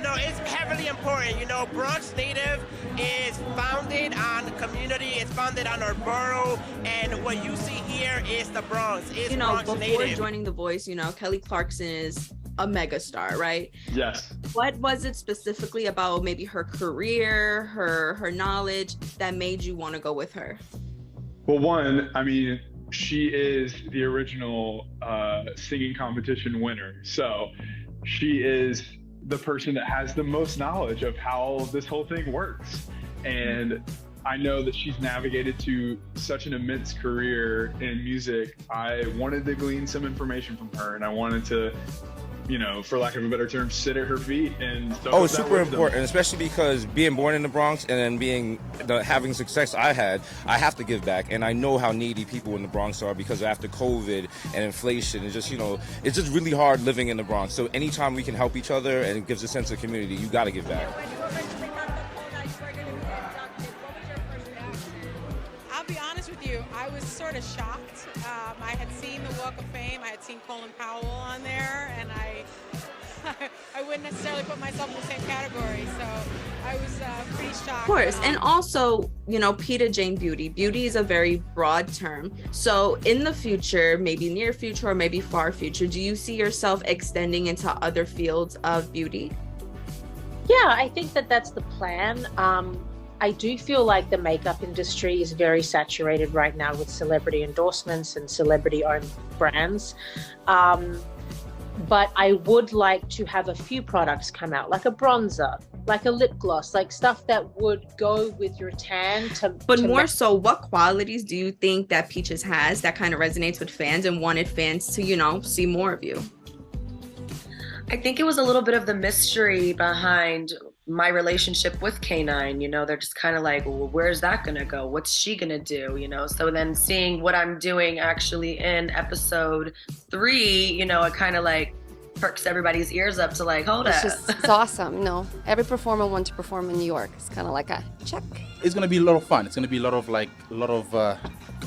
no, it's heavily important. You know, Bronx Native is founded on the community, it's founded on our borough, and what you see here is the Bronx. It's Bronx before Native. joining The Voice, Kelly Clarkson is a megastar, right? Yes. What was it specifically about maybe her career, her knowledge that made you want to go with her? Well, one, I mean, she is the original singing competition winner. So she is the person that has the most knowledge of how this whole thing works. And I know that she's navigated to such an immense career in music. I wanted to glean some information from her, and I wanted to, for lack of a better term, sit at her feet and it's super important, especially because being born in the Bronx and then having success I have to give back, and I know how needy people in the Bronx are because after COVID and inflation, it's just it's just really hard living in the Bronx. So anytime we can help each other and it gives a sense of community, you got to give back. I'll be honest with you, I was sort of shocked. I had seen the Walk of Fame, I had seen Colin Powell on there, and I wouldn't necessarily put myself in the same category, so I was pretty shocked. Of course, and also, Peta Jane Beauty. Beauty is a very broad term. So in the future, maybe near future or maybe far future, do you see yourself extending into other fields of beauty? Yeah, I think that's the plan. I do feel like the makeup industry is very saturated right now with celebrity endorsements and celebrity-owned brands. But I would like to have a few products come out, like a bronzer, like a lip gloss, like stuff that would go with your tan. So what qualities do you think that Peaches has that kind of resonates with fans and wanted fans to, see more of you? I think it was a little bit of the mystery behind my relationship with K9. They're just kind of like, well, where's that gonna go? What's she gonna do? So then seeing what I'm doing actually in episode 3, it kind of like perks everybody's ears up to like, hold up. It's awesome. No, every performer wants to perform in New York. It's kind of like a check. It's gonna be a lot of fun. It's gonna be a lot of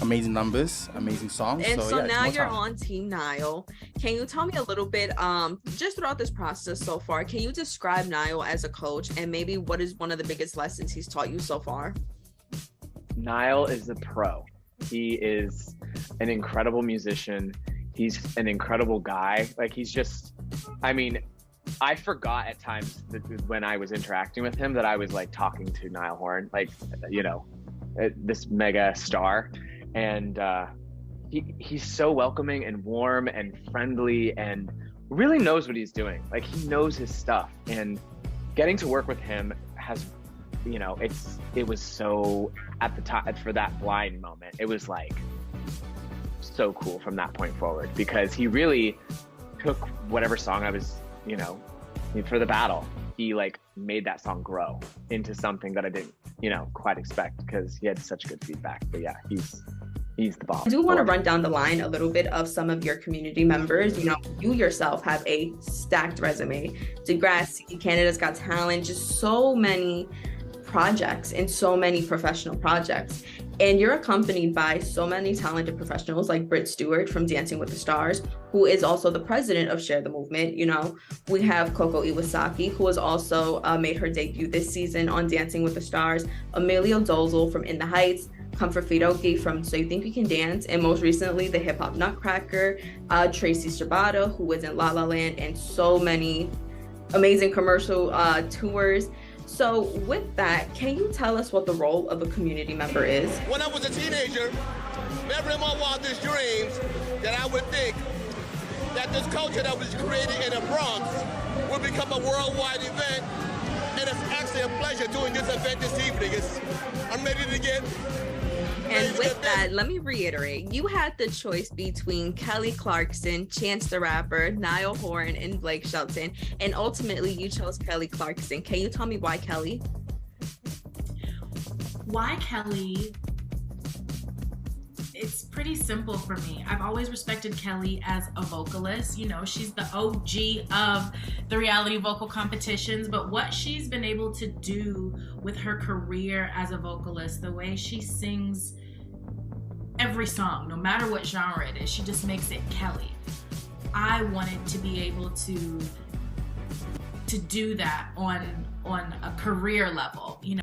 amazing numbers, amazing songs. And so now you're time. on Team Niall. Can you tell me a little bit, just throughout this process so far, can you describe Niall as a coach and maybe what is one of the biggest lessons he's taught you so far? Niall is a pro. He is an incredible musician. He's an incredible guy. Like I forgot at times that when I was interacting with him that I was like talking to Niall Horan, this mega star. And he's so welcoming and warm and friendly and really knows what he's doing. Like he knows his stuff, and getting to work with him has, it was so at the top for that blind moment. It was like so cool from that point forward because he really took whatever song I was, for the battle. He like made that song grow into something that I didn't, quite expect because he had such good feedback. But yeah, he's the boss. I do want to run down the line a little bit of some of your community members. You yourself have a stacked resume. Degrassi, Canada's Got Talent, just so many projects and so many professional projects. And you're accompanied by so many talented professionals like Britt Stewart from Dancing with the Stars, who is also the president of Share the Movement. We have Coco Iwasaki, who has also made her debut this season on Dancing with the Stars, Emilio Dozel from In the Heights, Comfort Fidoki from So You Think You Can Dance, and most recently the Hip Hop Nutcracker, Tracy Strabata, who was in La La Land, and so many amazing commercial tours. So with that, can you tell us what the role of a community member is? When I was a teenager, never in my wildest dreams that I would think that this culture that was created in the Bronx would become a worldwide event. And it's actually a pleasure doing this event this evening. I'm ready to get... And with that, let me reiterate, you had the choice between Kelly Clarkson, Chance the Rapper, Niall Horan, and Blake Shelton, and ultimately you chose Kelly Clarkson. Can you tell me why Kelly? Why Kelly? It's pretty simple for me. I've always respected Kelly as a vocalist. She's the OG of the reality vocal competitions, but what she's been able to do with her career as a vocalist, the way she sings every song, no matter what genre it is, she just makes it Kelly. I wanted to be able to to do that on a career level, you know.